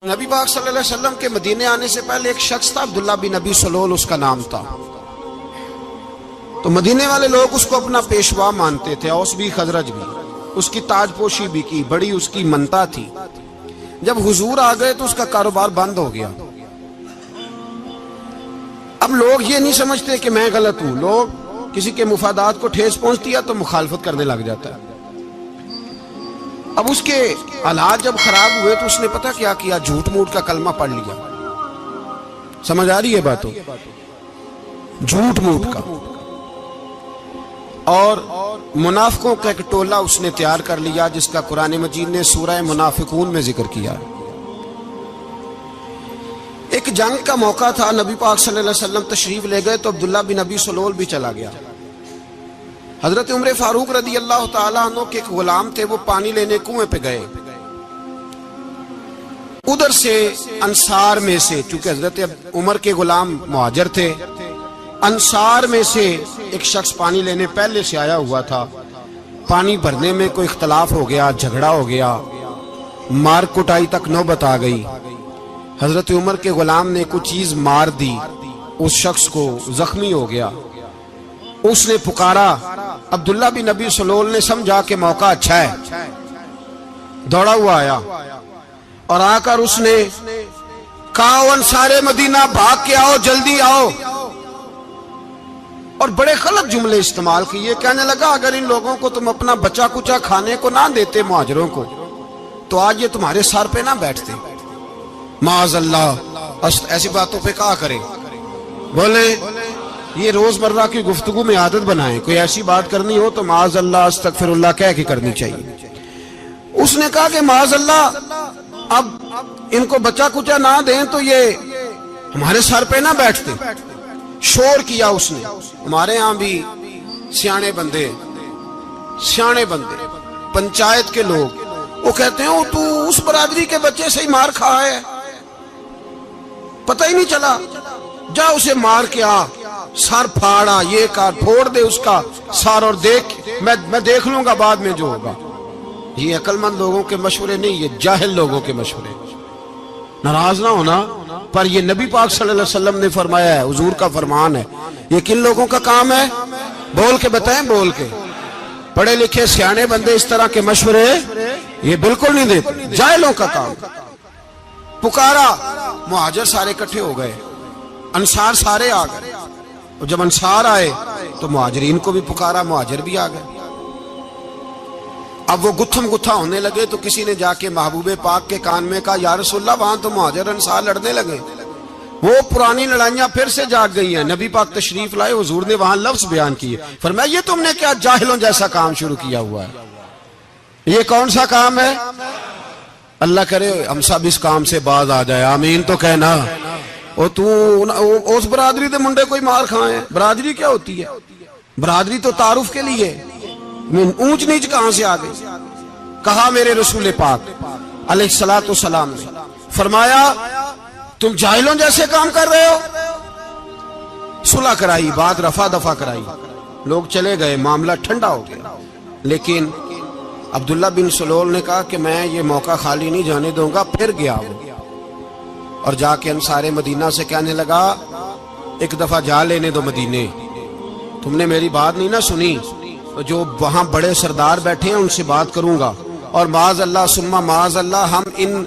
نبی پاک صلی اللہ علیہ وسلم کے مدینے آنے سے پہلے ایک شخص تھا، عبداللہ بن ابی سلول اس کا نام تھا۔ تو مدینے والے لوگ اس کو اپنا پیشوا مانتے تھے، اوس بھی خزرج بھی، اس کی تاج پوشی بھی کی، بڑی اس کی منتا تھی۔ جب حضور آ گئے تو اس کا کاروبار بند ہو گیا۔ اب لوگ یہ نہیں سمجھتے کہ میں غلط ہوں، لوگ کسی کے مفادات کو ٹھیس پہنچتی ہے تو مخالفت کرنے لگ جاتا ہے۔ اب اس کے حالات جب خراب ہوئے تو اس نے پتہ کیا کیا، جھوٹ موٹ کا کلمہ پڑھ لیا۔ سمجھ آ رہی ہے باتوں؟ جھوٹ موٹ کا، اور منافقوں کا ایک ٹولہ اس نے تیار کر لیا جس کا قرآن مجید نے سورہ منافقون میں ذکر کیا۔ ایک جنگ کا موقع تھا، نبی پاک صلی اللہ علیہ وسلم تشریف لے گئے تو عبداللہ بن ابی سلول بھی چلا گیا۔ حضرت عمر فاروق رضی اللہ تعالیٰ عنہ کے ایک غلام تھے، وہ پانی لینے کنویں پہ گئے۔ ادھر سے انصار میں سے، چونکہ حضرت عمر کے غلام مہاجر تھے، انصار میں سے ایک شخص پانی لینے پہلے سے آیا ہوا تھا۔ پانی بھرنے میں کوئی اختلاف ہو گیا، جھگڑا ہو گیا، مار کٹائی تک نوبت آ گئی۔ حضرت عمر کے غلام نے کچھ چیز مار دی، اس شخص کو زخمی ہو گیا۔ اس نے پکارا، عبداللہ بن ابی سلول نے سمجھا کہ موقع اچھا ہے، دوڑا ہوا آیا اور آ کر اس نے کہا، انصار مدینہ بھاگ کے آؤ، جلدی آؤ، اور بڑے غلط جملے استعمال کیے۔ کہنے لگا، اگر ان لوگوں کو تم اپنا بچا کچا کھانے کو نہ دیتے مہاجروں کو تو آج یہ تمہارے سر پہ نہ بیٹھتے۔ معاذ اللہ، ایسی باتوں پہ کہا کرے، بولے یہ روزمرہ کی گفتگو میں عادت بنائیں، کوئی ایسی بات کرنی ہو تو معاذ اللہ استغفر اللہ کہہ کے کرنی چاہیے۔ اس نے کہا کہ معاذ اللہ، اب ان کو بچا کچا نہ دیں تو یہ ہمارے سر پہ نہ بیٹھتے۔ شور کیا اس نے۔ ہمارے ہاں بھی سیانے بندے پنچایت کے لوگ، وہ کہتے ہیں تو اس برادری کے بچے سے ہی مار کھا ہے، پتہ ہی نہیں چلا، جا اسے مار کے آ، سر پھاڑا، یہ کار پھوڑ دے اس کا سر، اور دیکھ میں دیکھ لوں گا بعد میں جو ہوگا۔ یہ عقل مند لوگوں کے مشورے نہیں، یہ جاہل لوگوں کے مشورے۔ ناراض نہ ہونا، پر یہ نبی پاک صلی اللہ علیہ وسلم نے فرمایا ہے، حضور کا فرمان ہے۔ یہ کن لوگوں کا کام ہے؟ بول کے بتائیں، بول کے۔ پڑھے لکھے سیانے بندے اس طرح کے مشورے یہ بالکل نہیں دیتے، جاہلوں کا کام۔ پکارا، مہاجر سارے اکٹھے ہو گئے، انصار سارے آ گئے، اور جب انصار آئے تو مہاجرین کو بھی پکارا، مہاجر بھی آ گئے۔ اب وہ گتھم گتھا ہونے لگے تو کسی نے جا کے محبوب پاک کے کان میں کہا، یا رسول اللہ، وہاں تو مہاجر انصار لڑنے لگے، وہ پرانی لڑائیاں پھر سے جاگ گئی ہیں۔ نبی پاک تشریف لائے، حضور نے وہاں لفظ بیان کیے، فرمایا یہ تم نے کیا جاہلوں جیسا کام شروع کیا ہوا ہے؟ یہ کون سا کام ہے؟ اللہ کرے ہم سب اس کام سے باز آ جائے، آمین تو کہنا۔ اور تو اس برادری دے منڈے کوئی مار کھائے، برادری کیا ہوتی ہے؟ برادری تو تعارف کے لیے، اونچ نیچ کہاں سے آ گئی؟ کہا میرے رسول پاک علیہ الصلوۃ والسلام نے، فرمایا تم جاہلوں جیسے کام کر رہے ہو۔ صلح کرائی، بات رفع دفع کرائی، لوگ چلے گئے، معاملہ ٹھنڈا ہو گیا۔ لیکن عبداللہ بن سلول نے کہا کہ میں یہ موقع خالی نہیں جانے دوں گا۔ پھر گیا وہ اور جا کے انصار مدینہ سے کہنے لگا، ایک دفعہ جا لینے دو مدینے، تم نے میری بات نہیں نہ سنی، جو وہاں بڑے سردار بیٹھے ہیں ان سے بات کروں گا، اور معاذ اللہ ثم معاذ اللہ ہم ان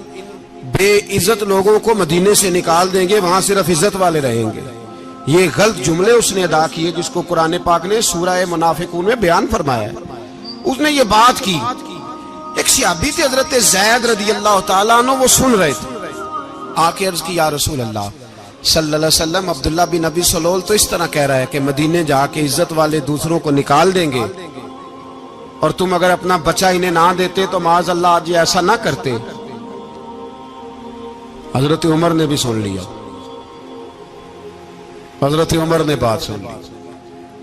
بے عزت لوگوں کو مدینے سے نکال دیں گے، وہاں صرف عزت والے رہیں گے۔ یہ غلط جملے اس نے ادا کیے جس کو قرآن پاک نے سورہ منافقون میں بیان فرمایا ہے۔ اس نے یہ بات کی۔ ایک صحابی تھے حضرت زید رضی اللہ تعالیٰ عنہ، وہ سن رہے تھے، آ کے عرض کی، یا رسول اللہ صلی اللہ علیہ وسلم، عبداللہ بن ابی سلول تو اس طرح کہہ رہا ہے کہ مدینے جا کے عزت والے دوسروں کو نکال دیں گے، اور تم اگر اپنا بچہ انہیں نہ دیتے تو معاذ اللہ آج یہ ایسا نہ کرتے۔ حضرت عمر نے بھی سن لیا، حضرت عمر نے بات سن لی،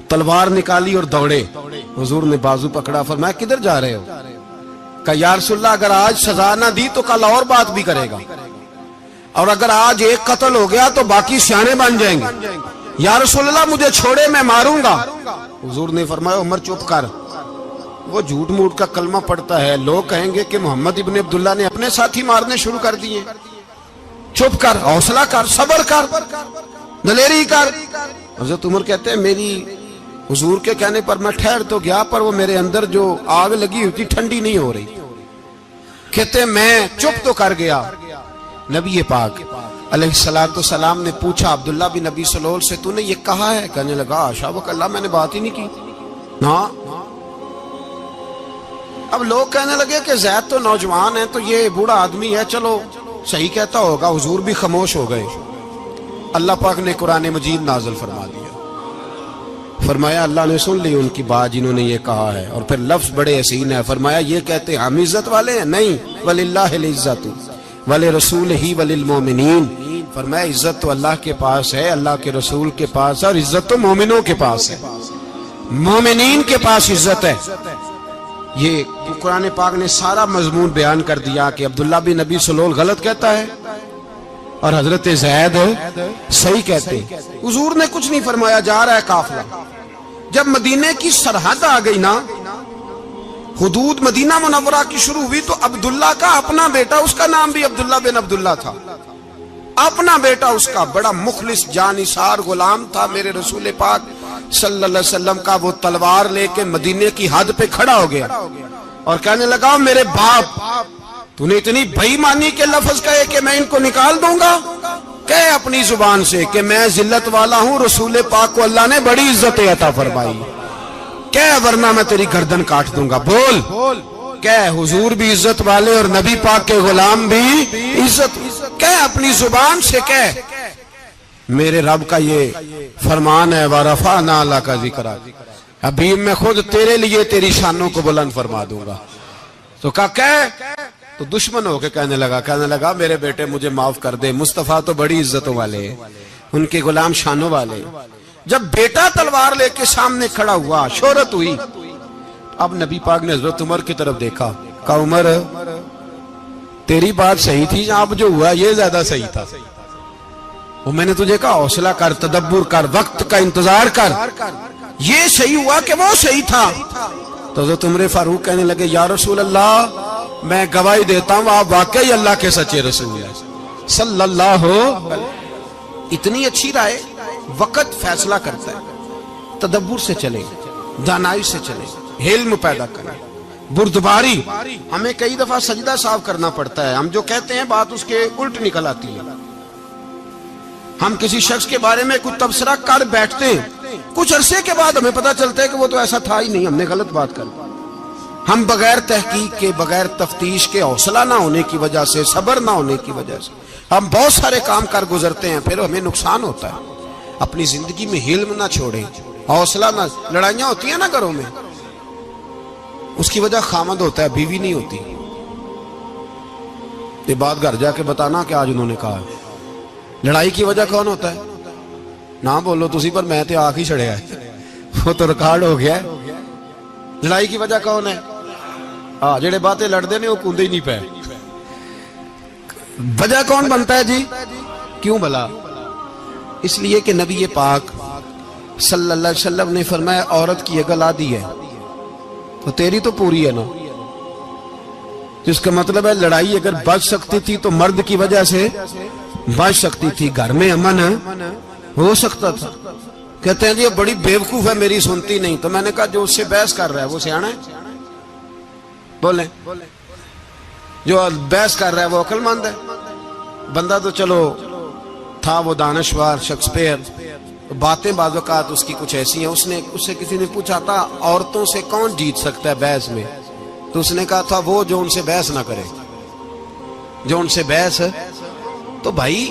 تلوار نکالی اور دوڑے۔ حضور نے بازو پکڑا، فرمایا کدھر جا رہے ہو؟ کہا یا رسول اللہ، اگر آج سزا نہ دی تو کل اور بات بھی کرے گا، اور اگر آج ایک قتل ہو گیا تو باقی سیانے بن جائیں گے۔ یا رسول اللہ مجھے چھوڑے، میں ماروں گا۔ حضور نے فرمایا عمر چپ کر، وہ جھوٹ موٹ کا کلمہ پڑھتا ہے، لوگ کہیں گے کہ محمد ابن عبداللہ نے اپنے ساتھی مارنے شروع کر دیے۔ چپ کر، حوصلہ کر، صبر کر، دلیری کر۔ حضرت عمر کہتے ہیں میری حضور کے کہنے پر میں ٹھہر تو گیا، پر وہ میرے اندر جو آگ لگی ہوئی تھی ٹھنڈی نہیں ہو رہی۔ کہتے ہیں میں چپ تو کر گیا۔ نبی پاک علیہ السلام نے پوچھا عبداللہ بن نبی سلول سے تو نے یہ کہا ہے؟ کہنے لگا حاشا وکلا، میں نے بات ہی نہیں کی نا۔ اب لوگ کہنے لگے کہ زید تو نوجوان ہے تو یہ بوڑھا آدمی ہے، چلو صحیح کہتا ہوگا۔ حضور بھی خاموش ہو گئے۔ اللہ پاک نے قرآن مجید نازل فرما دیا، فرمایا اللہ نے سن لی ان کی بات جنہوں نے یہ کہا ہے، اور پھر لفظ بڑے حسین ہے، فرمایا یہ کہتے ہم عزت والے ہیں؟ نہیں، وللہ العزت ولرسولہ وللمؤمنین، فرمایا عزت تو اللہ کے پاس ہے، اللہ کے رسول کے پاس ہے، اور عزت تو مومنوں کے پاس ہے، مومنین کے پاس عزت ہے۔ یہ قرآن پاک نے سارا مضمون بیان کر دیا کہ عبداللہ بن نبی سلول غلط کہتا ہے اور حضرت زید صحیح کہتے ہیں۔ حضور نے کچھ نہیں فرمایا، جا رہا ہے قافلہ۔ جب مدینے کی سرحد آ گئی نا، حدود مدینہ منورہ کی شروع ہوئی، تو عبداللہ کا اپنا بیٹا، اس کا نام بھی عبداللہ بن عبداللہ تھا، اپنا بیٹا اس کا بڑا مخلص جانثار غلام تھا میرے رسول پاک صلی اللہ علیہ وسلم کا۔ وہ تلوار لے کے مدینے کی حد پہ کھڑا ہو گیا اور کہنے لگا میرے باپ تو نے اتنی بے ایمانی کے لفظ کہے کہ میں ان کو نکال دوں گا؟ کہے اپنی زبان سے کہ میں ذلت والا ہوں، رسول پاک کو اللہ نے بڑی عزت عطا فرمائی، کہے ورنہ میں تیری گردن کاٹ دوں گا۔ بول، کہے حضور بھی عزت والے اور نبی پاک کے غلام بھی عزت، کہے اپنی زبان سے، کہے میرے رب کا یہ فرمان ہے وَرَفَعْنَا لَكَ ذِكْرَكَ، ابھی میں خود تیرے لیے تیری شانوں کو بلند فرما دوں گا۔ تو کہا کہے، تو دشمن ہو کے کہنے لگا میرے بیٹے مجھے معاف کر دے، مصطفیٰ تو بڑی عزتوں والے ہیں، ان کے غلام شانوں والے۔ جب بیٹا تلوار لے کے سامنے کھڑا ہوا، شہرت ہوئی، اب نبی پاک نے حضرت عمر کی طرف دیکھا، کہا عمر تیری بات صحیح تھی، اب جو ہوا یہ زیادہ صحیح تھا۔ وہ میں نے تجھے کہا حوصلہ کر، تدبر کر، وقت کا انتظار کر، یہ صحیح ہوا کہ وہ صحیح تھا۔ تو حضرت عمر فاروق کہنے لگے یا رسول اللہ میں گواہی دیتا ہوں آپ واقعی اللہ کے سچے رسول ہیں صلی اللہ علیہ۔ اتنی اچھی رائے، وقت فیصلہ کرتا ہے، تدبر سے چلے، دانائی سے چلے، علم پیدا کریں، بردباری۔ ہمیں کئی دفعہ سجدہ صاف کرنا پڑتا ہے، ہم جو کہتے ہیں بات اس کے الٹ نکل آتی ہے۔ ہم کسی شخص کے بارے میں کوئی تبصرہ کر بیٹھتے ہیں، کچھ عرصے کے بعد ہمیں پتہ چلتا ہے کہ وہ تو ایسا تھا ہی نہیں، ہم نے غلط بات کر دی۔ ہم بغیر تحقیق کے، بغیر تفتیش کے، حوصلہ نہ ہونے کی وجہ سے، صبر نہ ہونے کی وجہ سے ہم بہت سارے کام کر گزرتے ہیں، پھر ہمیں نقصان ہوتا ہے۔ اپنی زندگی میں علم نہ چھوڑیں، حوصلہ نہ، لڑائیاں ہوتی ہیں نا گھروں میں، اس کی وجہ خامد ہوتا ہے، بیوی نہیں ہوتی۔ یہ بات گھر جا کے بتانا کہ آج انہوں نے کہا ہے۔ لڑائی کی وجہ کون ہوتا ہے؟ نہ بولو تسی، پر میں تے آنکھ ہی چھڑیا ہے، وہ تو ریکارڈ ہو گیا ہے۔ لڑائی کی وجہ کون ہے؟ جڑے باتیں لڑتے ہیں وہ کوندے ہی نہیں پے۔ وجہ کون بنتا ہے جی؟ کیوں بلا؟ اس لیے کہ نبی پاک صلی اللہ علیہ وسلم نے فرمایا عورت کی اگل آدھی ہے تو تیری تو پوری ہے نا، جس کا مطلب ہے لڑائی اگر بچ سکتی تھی تو مرد کی وجہ سے بچ سکتی تھی، گھر میں امن ہو سکتا تھا۔ کہتے ہیں جی بڑی بیوقوف ہے میری سنتی نہیں، تو میں نے کہا جو اس سے بحث کر رہا ہے وہ سیانا ہے؟ بولیں، جو بحث کر رہا ہے وہ عقل مند ہے؟ بندہ تو چلو تھا وہ دانشور شیکسپیئر، باتیں بعض اوقات اس کی کچھ ایسی ہیں۔ اس سے کسی نے پوچھا تھا عورتوں سے کون جیت سکتا ہے بحث میں، تو اس نے کہا تھا وہ جو ان سے بحث نہ کرے، جو ان سے بحث۔ تو بھائی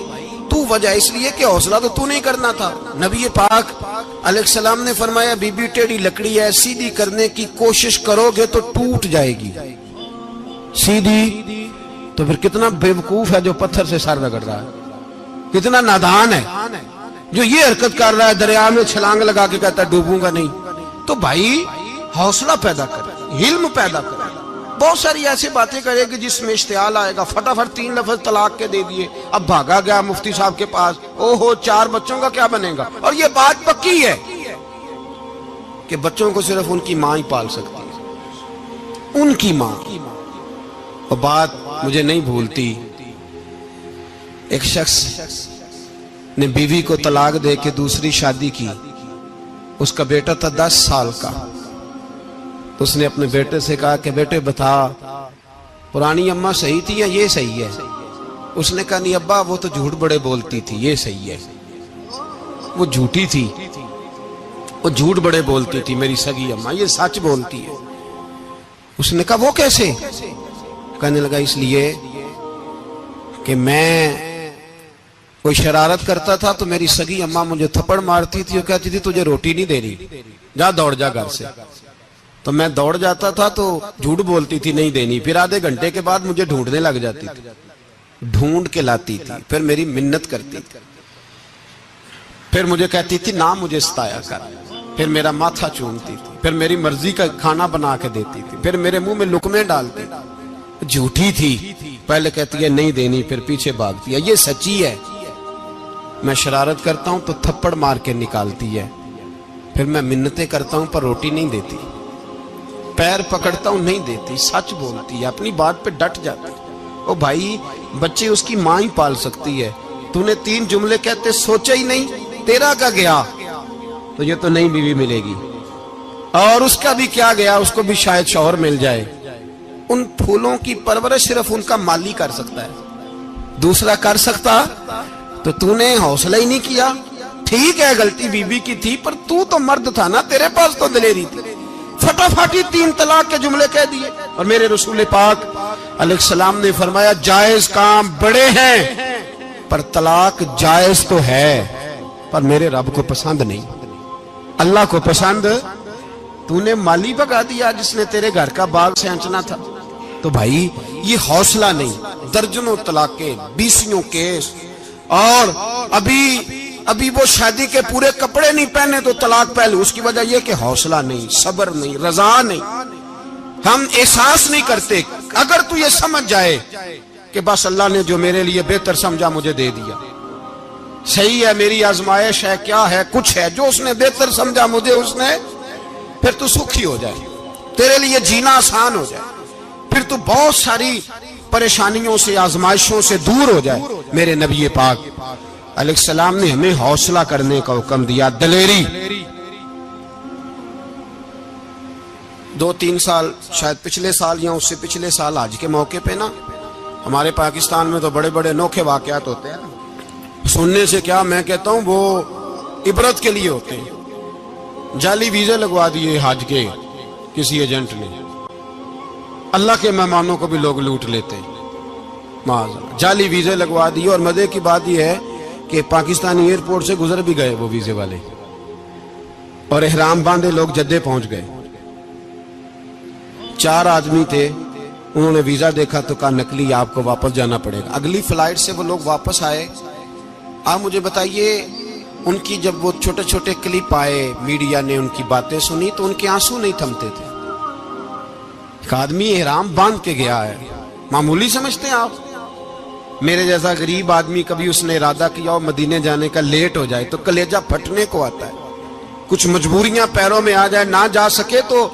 تو وجہ اس لیے کہ حوصلہ تو نہیں کرنا تھا۔ نبی پاک علیہ السلام نے فرمایا بی بی ٹیڑھی لکڑی ہے، سیدھی کرنے کی کوشش کرو گے تو ٹوٹ جائے گی، سیدھی تو پھر کتنا بیوقوف ہے جو پتھر سے سر رگڑ رہا ہے، کتنا نادان ہے جو یہ حرکت کر رہا ہے، دریا میں چھلانگ لگا کے کہتا ہے ڈوبوں گا نہیں۔ تو بھائی حوصلہ پیدا کرے، علم پیدا کرے، بہت ساری ایسی باتیں کرے کہ جس میں اشتعال آئے گا، فٹافٹ 3 لفظ طلاق کے دے دیے، اب بھاگا گیا مفتی صاحب کے پاس، او ہو 4 بچوں کا کیا بنے گا؟ اور یہ بات پکی ہے کہ بچوں کو صرف ان کی ماں ہی پال سکتی ہے، ان کی ماں۔ اور بات مجھے نہیں بھولتی ایک شخص نے بیوی کو طلاق دے کے دوسری شادی کی. اس کا بیٹا تھا 10 سال کا. تو اس نے اپنے بیٹے سے کہا کہ بیٹے بتا پرانی اماں صحیح تھی یا یہ صحیح ہے؟ اس نے کہا نہیں ابا وہ تو جھوٹ بڑے بولتی تھی، یہ صحیح ہے. وہ جھوٹی تھی، وہ جھوٹ بڑے بولتی تھی میری سگی اماں، یہ سچ بولتی ہے. اس نے کہا وہ کیسے؟ کہنے لگا اس لیے کہ میں کوئی شرارت کرتا تھا تو میری سگی اماں مجھے تھپڑ مارتی تھی اور کہتی تھی تجھے روٹی نہیں دے رہی، جا دوڑ جا گھر سے. تو میں دوڑ جاتا تھا تو جھوٹ بولتی تھی نہیں دینی، پھر آدھے گھنٹے کے بعد مجھے ڈھونڈنے لگ جاتی تھی، ڈھونڈ کے لاتی تھی، پھر میری منت کرتی تھی، پھر مجھے کہتی تھی نہ مجھے ستایا کر، پھر میرا ماتھا چومتی تھی، پھر میری مرضی کا کھانا بنا کے دیتی تھی، پھر میرے منہ میں لقمے ڈالتی تھی. جھوٹی تھی، پہلے کہتی ہے نہیں دینی پھر پیچھے بھاگتی ہے. یہ سچی ہے. میں شرارت کرتا ہوں تو تھپڑ مار کے نکالتی ہے، پھر میں منتیں کرتا ہوں پر روٹی نہیں دیتی، پیر پکڑتا ہوں نہیں دیتی. سچ بولتی ہے، اپنی بات پہ ڈٹ جاتی. او بھائی بچے اس کی ماں ہی پال سکتی ہے. تو نے 3 جملے کہتے سوچا ہی نہیں، تیرا کا گیا تو یہ تو نئی بیوی ملے گی، اور اس کا بھی کیا گیا، اس کو بھی شاید شوہر مل جائے. ان پھولوں کی پرورش صرف ان کا مالی کر سکتا ہے، دوسرا کر سکتا؟ تو نے حوصلہ ہی نہیں کیا. ٹھیک ہے غلطی بی بی کی تھی پر تو مرد تھا نا، تیرے پاس تو دلیری تھی. فٹافٹی 3 طلاق کے جملے کہہ دیے. اور میرے رسول پاک علیہ السلام نے فرمایا جائز کام بڑے ہیں پر طلاق جائز تو ہے پر میرے رب کو پسند نہیں، اللہ کو پسند. تو نے مالی بگا دیا جس نے تیرے گھر کا باغ سینچنا تھا. تو بھائی یہ حوصلہ نہیں. درجنوں طلاقیں، 20 کیس، اور ابھی وہ شادی کے پورے کپڑے نہیں پہنے تو طلاق پہلے. اس کی وجہ یہ کہ حوصلہ نہیں، صبر نہیں، رضا نہیں. ہم احساس نہیں کرتے. اگر تو یہ سمجھ جائے کہ بس اللہ نے جو میرے لیے بہتر سمجھا مجھے دے دیا، صحیح ہے میری آزمائش ہے، کیا ہے کچھ ہے جو اس نے بہتر سمجھا مجھے اس نے، پھر تو سکھی ہو جائے، تیرے لیے جینا آسان ہو جائے، پھر تو بہت ساری پریشانیوں سے آزمائشوں سے دور ہو جائے. میرے نبی پاک علیہ السلام نے ہمیں حوصلہ کرنے کا حکم دیا، دلیری. 2-3 سال شاید پچھلے سال یا اس سے پچھلے سال حج کے موقع پہ نا ہمارے پاکستان میں تو بڑے بڑے انوکھے واقعات ہوتے ہیں. سننے سے کیا میں کہتا ہوں وہ عبرت کے لیے ہوتے ہیں. جعلی ویزے لگوا دیے حج کے کسی ایجنٹ نے، اللہ کے مہمانوں کو بھی لوگ لوٹ لیتے ہیں. معاذ جعلی ویزے لگوا دیے. اور مزے کی بات یہ ہے کہ پاکستانی ایئرپورٹ سے گزر بھی گئے وہ ویزے والے، اور احرام باندھے لوگ جدے پہنچ گئے. 4 آدمی تھے، انہوں نے ویزا دیکھا تو کہا نقلی آپ کو واپس جانا پڑے گا. اگلی فلائٹ سے وہ لوگ واپس آئے. آپ مجھے بتائیے ان کی جب وہ چھوٹے چھوٹے کلپ آئے، میڈیا نے ان کی باتیں سنی تو ان کے آنسو نہیں تھمتے تھے. ایک آدمی احرام باندھ کے گیا ہے، معمولی سمجھتے ہیں آپ؟ میرے جیسا غریب آدمی کبھی اس نے ارادہ کیا اور مدینے جانے کا لیٹ ہو جائے تو کلیجہ پھٹنے کو آتا ہے. کچھ مجبوریاں پیروں میں آ جائے، نہ جا سکے تو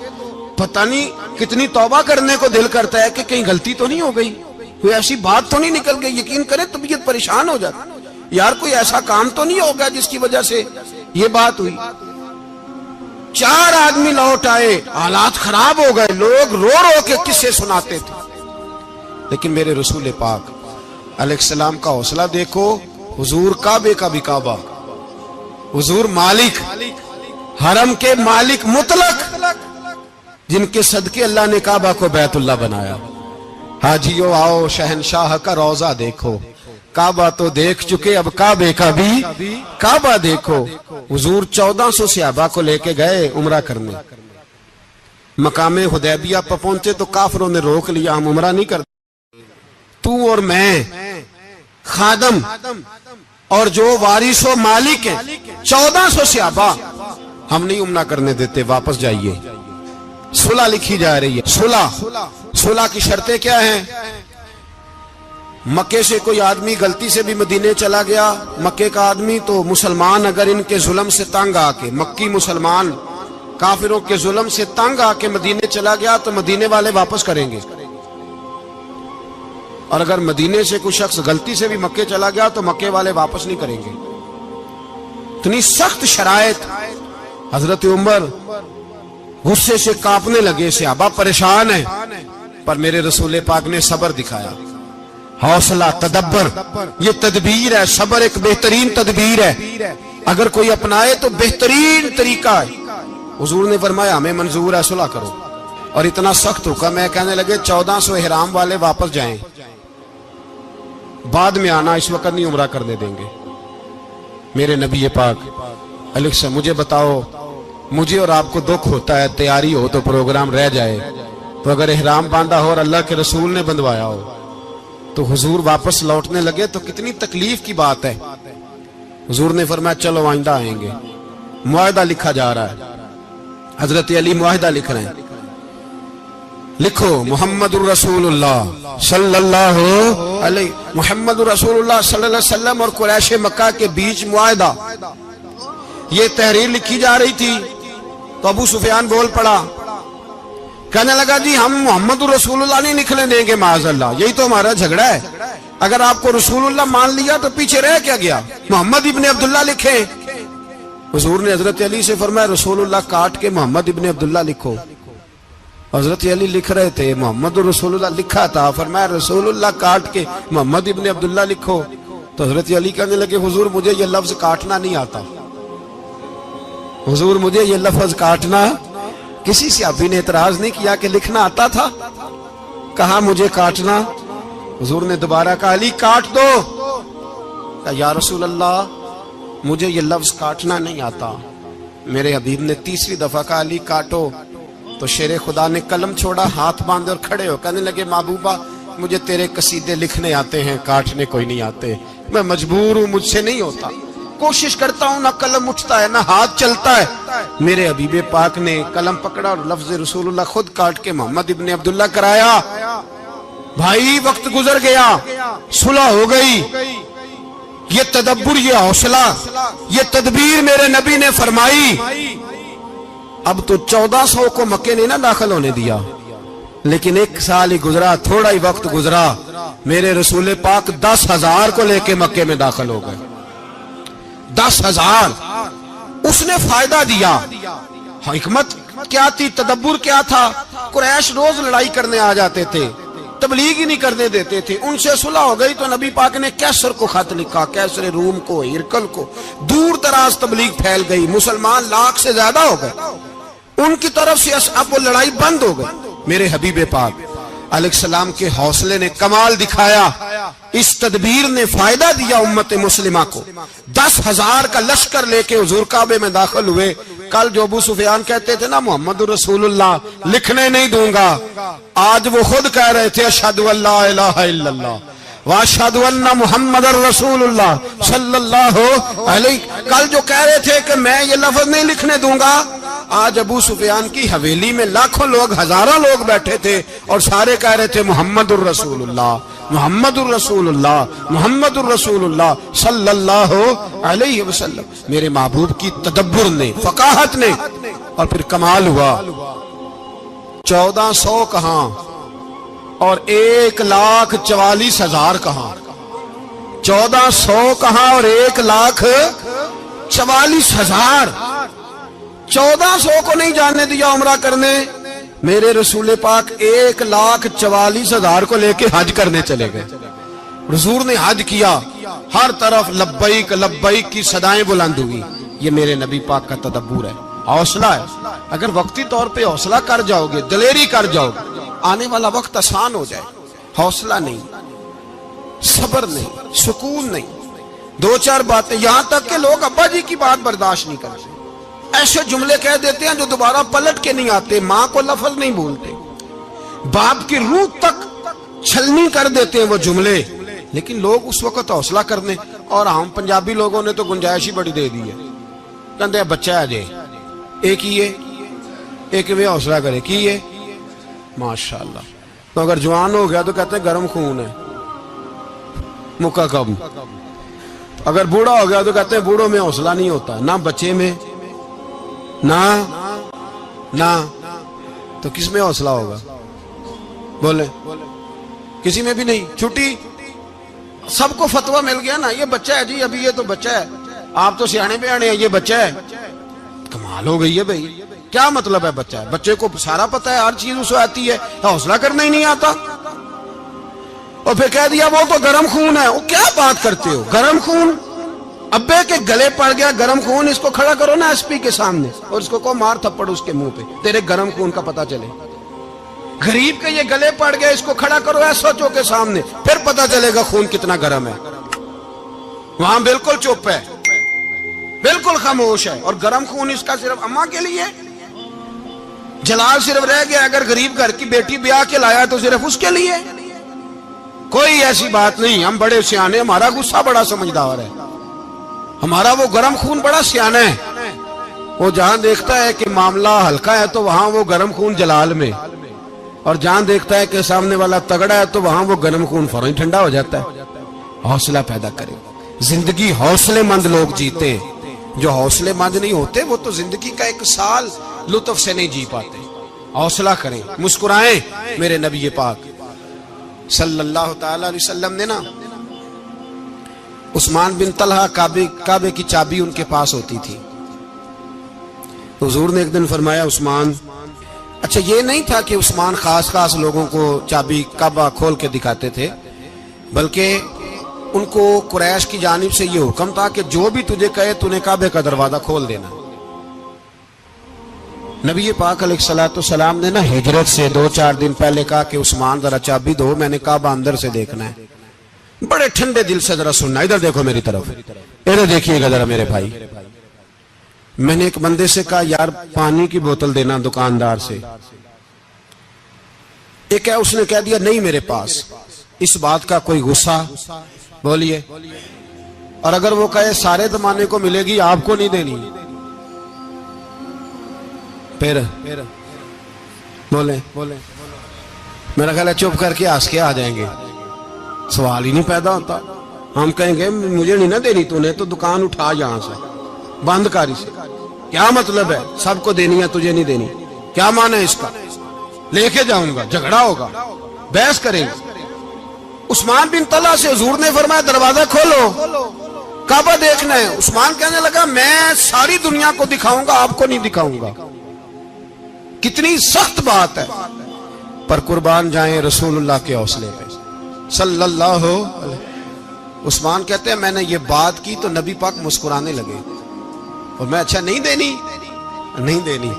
پتہ نہیں کتنی توبہ کرنے کو دل کرتا ہے کہ کہیں غلطی تو نہیں ہو گئی، کوئی ایسی بات تو نہیں نکل گئی. یقین کریں طبیعت پریشان ہو جاتی، یار کوئی ایسا کام تو نہیں ہوگا جس کی وجہ سے یہ بات ہوئی. 4 آدمی لوٹ آئے، حالات خراب ہو گئے، لوگ رو رو کے قصے سناتے تھے. لیکن میرے رسول پاک علیہ السلام کا حوصلہ دیکھو. حضور کعبے کا بھی کعبہ، حضور مالک، حرم کے مالک مطلق، جن کے صدقے اللہ نے کعبہ کو بیت اللہ بنایا. حاجیو آؤ شہنشاہ کا روضہ دیکھو. کعبہ تو دیکھ چکے، اب کعبے کا بھی کعبہ دیکھو. حضور 1400 صحابہ کو لے کے گئے عمرہ کرنے. مقام حدیبیہ پر پہنچے تو کافروں نے روک لیا، ہم عمرہ نہیں کرتے. تو اور میں خادم اور جو وارث و مالک ہیں 1400 صحابہ، ہم نہیں عمرہ کرنے دیتے، واپس جائیے. صلح لکھی جا رہی ہے. صلح کی شرطیں کیا ہیں؟ مکے سے کوئی آدمی غلطی سے بھی مدینے چلا گیا، مکے کا آدمی، تو مسلمان اگر ان کے ظلم سے تنگ آ کے، مکی مسلمان کافروں کے ظلم سے تنگ آ کے مدینے چلا گیا تو مدینے والے واپس کریں گے. اور اگر مدینے سے کوئی شخص غلطی سے بھی مکے چلا گیا تو مکے والے واپس نہیں کریں گے. اتنی سخت شرائط. حضرت عمر غصے سے کانپنے لگے, صحابہ پریشان ہیں, پر میرے رسول پاک نے صبر دکھایا, حوصلہ, تدبر. یہ تدبیر ہے, صبر ایک بہترین تدبیر ہے, اگر کوئی اپنائے تو بہترین طریقہ ہے. حضور نے فرمایا ہمیں منظور ہے, صلح کرو. اور اتنا سخت حکم ہے, کہنے لگے 1400 احرام والے واپس جائیں, بعد میں آنا, اس وقت نہیں عمرہ کرنے دیں گے. میرے نبی پاک علیہ السلام, مجھے بتاؤ, مجھے اور آپ کو دکھ ہوتا ہے تیاری ہو تو پروگرام رہ جائے, تو اگر احرام باندھا ہو اور اللہ کے رسول نے بندھوایا ہو تو حضور واپس لوٹنے لگے تو کتنی تکلیف کی بات ہے. حضور نے فرمایا چلو آئندہ آئیں گے. معاہدہ لکھا جا رہا ہے, حضرت علی معاہدہ لکھ رہے ہیں. لکھو محمد الرسول اللہ صلی اللہ علیہ محمد الرسول اللہ صلی اللہ علیہ وسلم اور قریش مکہ کے بیچ معاہدہ. یہ تحریر لکھی جا رہی تھی تو ابو سفیان بول پڑا, کہنے لگا جی ہم محمد الرسول اللہ نہیں نکلنے دیں گے معاذ اللہ, یہی تو ہمارا جھگڑا ہے. اگر آپ کو رسول اللہ مان لیا تو پیچھے رہ کیا گیا, محمد ابن عبداللہ لکھیں. حضور نے حضرت علی سے فرمایا رسول اللہ کاٹ کے محمد ابن عبداللہ لکھو. حضرت علی لکھ رہے تھے, محمد رسول اللہ لکھا تھا, فرمایا رسول اللہ کاٹ کے محمد ابن عبداللہ لکھو. تو حضرت علی کہنے لگے حضور مجھے یہ لفظ کاٹنا نہیں آتا, حضور مجھے یہ لفظ کاٹنا. کسی صحابی نے اعتراض نہیں کیا کہ لکھنا آتا تھا, کہا مجھے کاٹنا. حضور نے دوبارہ کہا علی کاٹ دو. کہا یا رسول اللہ مجھے یہ لفظ کاٹنا نہیں آتا. میرے حبیب نے تیسری دفعہ کہا علی کاٹو. تو شیر خدا نے قلم چھوڑا, ہاتھ باندھے اور کھڑے ہو کہنے لگے محبوبہ مجھے تیرے قصیدے لکھنے آتے ہیں, کاٹنے کوئی نہیں آتے. میں مجبور ہوں, مجھ سے نہیں ہوتا, کوشش کرتا ہوں, نہ قلم اٹھتا ہے نہ ہاتھ چلتا ہے. میرے حبیب پاک نے قلم پکڑا اور لفظ رسول اللہ خود کاٹ کے محمد ابن عبداللہ کرایا. بھائی وقت گزر گیا, صلح ہو گئی. یہ تدبر, یہ حوصلہ, یہ تدبیر میرے نبی نے فرمائی. اب تو 1400 کو مکے نے نہ داخل ہونے دیا, لیکن ایک سال ہی گزرا, تھوڑا ہی وقت گزرا, میرے رسول پاک 10,000 کو لے کے مکے میں داخل ہو گئے. 10,000 اس نے فائدہ دیا. حکمت کیا تھی, تدبر کیا تھا. قریش روز لڑائی کرنے آ جاتے تھے, تبلیغ ہی نہیں کرنے دیتے تھے. ان سے صلح ہو گئی تو نبی پاک نے کیسر کو خط لکھا, کیسر روم کو, ہرکل کو. دور دراز تبلیغ پھیل گئی, مسلمان 100,000 سے زیادہ ہو گئے. ان کی طرف سے اب وہ لڑائی بند ہو گئی. میرے حبیب پاک علیہ السلام کے حوصلے نے کمال دکھایا, اس تدبیر نے فائدہ دیا امت مسلمہ کو. 10,000 کا لشکر لے کے حضور کعبے میں داخل ہوئے. کل جو ابو سفیان کہتے تھے نا محمد رسول اللہ لکھنے نہیں دوں گا, آج وہ خود کہہ رہے تھے اشہد ان لا الہ الا اللہ واشہد ان محمد رسول اللہ صلی اللہ علیہ. کل جو کہہ رہے تھے کہ میں یہ لفظ نہیں لکھنے دوں گا, آج ابو سفیان کی حویلی میں لاکھوں لوگ, ہزاروں لوگ بیٹھے تھے اور سارے کہہ رہے تھے محمد الرسول اللہ محمد الرسول اللہ محمد الرسول اللہ صلی اللہ علیہ وسلم. میرے محبوب کی تدبر نے, فقاہت نے, اور پھر کمال ہوا. 1400 کہاں اور 1,44,000 کہاں. 1400 کہاں اور 1,44,000. 1400 کو نہیں جانے دیا عمرہ کرنے. میرے رسول پاک 1,44,000 کو لے کے حج کرنے چلے گئے. حضور نے حج کیا, ہر طرف لبیک لبیک کی صدائیں بلند ہوئی. یہ میرے نبی پاک کا تدبر ہے, حوصلہ ہے. اگر وقتی طور پہ حوصلہ کر جاؤ گے, دلیری کر جاؤ گے, آنے والا وقت آسان ہو جائے. حوصلہ نہیں, صبر نہیں, سکون نہیں. 2-4 باتیں, یہاں تک کہ لوگ ابا جی کی بات برداشت نہیں کرتے, ایسے جملے کہہ دیتے ہیں جو دوبارہ پلٹ کے نہیں آتے. ماں کو لفظ نہیں بولتے, باپ کی روح تک چھلنی کر دیتے ہیں وہ جملے. لیکن لوگ اس وقت حوصلہ کرنے, اور ہم پنجابی لوگوں نے تو گنجائش ہی بڑی دے دی ہے. کہتے ہیں بچہ ہے جے ایک ہی ہے, ایک میں حوصلہ کرے کی ہے ماشاءاللہ. تو اگر جوان ہو گیا تو کہتے ہیں گرم خون ہے, مکہ کم. اگر بوڑھا ہو گیا تو کہتے ہیں بوڑھوں میں حوصلہ نہیں ہوتا, نہ بچے میں نہ. تو کس میں حوصلہ ہوگا, بولے کسی میں بھی نہیں. چھٹی سب کو فتویٰ مل گیا نا, یہ بچہ ہے جی, ابھی یہ تو بچہ ہے, آپ تو سیانے بیانے ہیں, یہ بچہ ہے. کمال ہو گئی ہے بھائی, کیا مطلب ہے بچہ ہے؟ بچے کو سارا پتہ ہے, ہر چیز اسے آتی ہے, حوصلہ کرنا ہی نہیں آتا. اور پھر کہہ دیا وہ تو گرم خون ہے. وہ کیا بات کرتے ہو, گرم خون؟ ابے کے گلے پڑ گیا گرم خون, اس کو کھڑا کرو نا ایس پی کے سامنے اور اس کو مار تھپڑ اس کے منہ پہ, تیرے گرم خون کا پتہ چلے. غریب کے یہ گلے پڑ گیا, اس کو کھڑا کرو ایس ایچ او کے سامنے, پھر پتہ چلے گا خون کتنا گرم ہے. وہاں بالکل چپ ہے, بالکل خاموش ہے. اور گرم خون اس کا صرف اماں کے لیے, جلال صرف رہ گیا اگر غریب گھر کی بیٹی بیاہ کے لایا تو صرف اس کے لیے. کوئی ایسی بات نہیں. ہم بڑے سیانے, ہمارا غصہ بڑا سمجھدار ہے, ہمارا وہ گرم خون بڑا سیانا ہے. وہ جہاں دیکھتا ہے کہ معاملہ ہلکا ہے تو وہاں وہ گرم خون جلال میں, اور جہاں دیکھتا ہے کہ سامنے والا تگڑا ہے تو وہاں وہ گرم خون فوراً ٹھنڈا ہو جاتا ہے. حوصلہ پیدا کرے. زندگی حوصلے مند لوگ جیتے ہیں, جو حوصلے مند نہیں ہوتے وہ تو زندگی کا ایک سال لطف سے نہیں جی پاتے. حوصلہ کریں, مسکرائیں. میرے نبی پاک صلی اللہ تعالی علیہ وسلم نے نا عثمان بن طلحہ, کعبے کی چابی ان کے پاس ہوتی تھی. حضور نے ایک دن فرمایا عثمان, اچھا یہ نہیں تھا کہ عثمان خاص لوگوں کو چابی کعبہ کھول کے دکھاتے تھے, بلکہ ان کو قریش کی جانب سے یہ حکم تھا کہ جو بھی تجھے کہے تو نے کعبے کا دروازہ کھول دینا. نبی پاک علیہ الصلوۃ والسلام نے نا ہجرت سے 2-4 دن پہلے کہا کہ عثمان ذرا چابی دو, میں نے کعبہ اندر سے دیکھنا ہے. بڑے ٹھنڈے دل سے ذرا سننا, ادھر دیکھو میری طرف, ادھر دیکھیے گا ذرا میرے بھائی. میں نے ایک بندے سے کہا یار پانی کی بوتل دینا دکاندار سے, ایک ہے اس نے کہہ دیا نہیں میرے پاس. اس بات کا کوئی غصہ بولیے, اور اگر وہ کہے سارے زمانے کو ملے گی آپ کو نہیں دینی, پھر بولیں میرا خیال ہے چپ کر کے ہنس کے آ جائیں گے, سوال ہی نہیں پیدا ہوتا. ہم کہیں گے مجھے نہیں نہ دینی, تو نے تو دکان اٹھا یہاں سے بند کاری سے. کیا مطلب ہے سب کو دینی ہے تجھے نہیں دینی, کیا معنی ہے اس کا؟ لے کے جاؤں گا, جھگڑا ہوگا, بحث کریں گے. عثمان بن طلحہ سے حضور نے فرمایا دروازہ کھولو, کعبہ دیکھنا ہے. عثمان کہنے لگا میں ساری دنیا کو دکھاؤں گا, آپ کو نہیں دکھاؤں گا. کتنی سخت بات ہے, پر قربان جائیں رسول اللہ کے حوصلے پہ صلی اللہ علیہ. عثمان کہتے ہیں میں نے یہ بات کی تو نبی پاک مسکرانے لگے, اور میں اچھا نہیں دینی,